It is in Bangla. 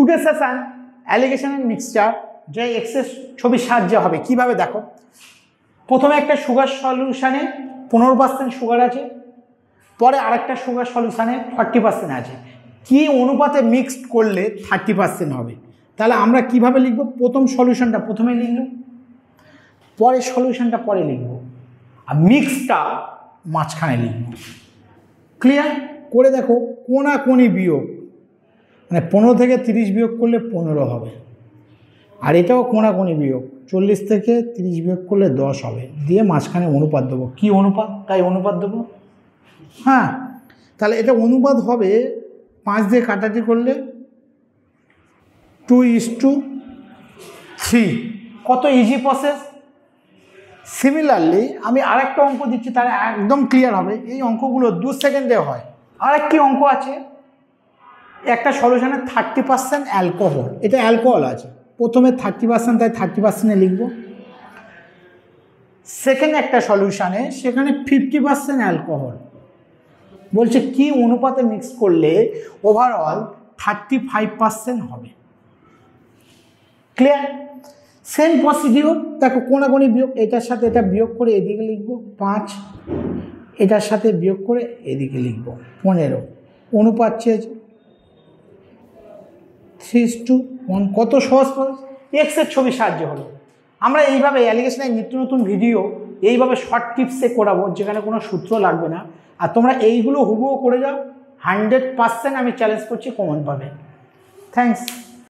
Today session alligation and mixture যে এক্সের ছবির সাহায্যে হবে কিভাবে দেখো। প্রথমে একটা সুগার সলিউশনে 15% সুগার আছে, পরে আরেকটা সুগার সলিউশনে 40% আছে। কি অনুপাতে মিক্সড করলে 30% হবে? তাহলে আমরা কিভাবে লিখব? প্রথম সলিউশনটা প্রথমে লিখব, পরে সলিউশনটা পরে লিখব, আর মিক্সটা মাঝখানে লিখব। ক্লিয়ার? করে দেখো কোনাকুনি বিয়োগ, মানে 15 থেকে 30 বিয়োগ করলে 15 হবে, আর এটাও কোনাকুনি বিয়োগ, 40 থেকে 30 বিয়োগ করলে 10 হবে, দিয়ে মাঝখানে অনুপাত দেবো। কি অনুপাত? তাই অনুপাত দেবো। হ্যাঁ, তাহলে এটা অনুপাত হবে 5 দিয়ে কাটাটি করলে 2:3। কত ইজি প্রসেস। সিমিলারলি আমি আরেকটা অঙ্ক দিচ্ছি, তাহলে একদম ক্লিয়ার হবে। এই অঙ্কগুলো 2 সেকেন্ডে হয়। আরেকটি অঙ্ক আছে, একটা সলিউশনে 30% অ্যালকোহল, এটা অ্যালকোহল আছে, প্রথমে 30% তাই 30% লিখব। সেকেন্ড একটা সলিউশনে সেখানে 50% অ্যালকোহল, বলছে কি অনুপাতে মিক্স করলে ওভারঅল 35% হবে। ক্লিয়ার? Same procedure. দেখো কোনাকুনি বিয়োগ, এটার সাথে এটা বিয়োগ করে এদিকে লিখব 5, এটার সাথে বিয়োগ করে এদিকে লিখব 15। অনুপাত চেয়েছে 3:1। কত সহজ প্রসেস, এক্সের ছবির সাহায্য হলো। আমরা এইভাবে অ্যালিগেশনের নিত্য নতুন ভিডিও এইভাবে শর্ট টিপসে করাবো, যেখানে কোনো সূত্র লাগবে না। আর তোমরা এইগুলো হুবহু করে যাও, 100% আমি চ্যালেঞ্জ করছি কমন পাবে। থ্যাঙ্কস।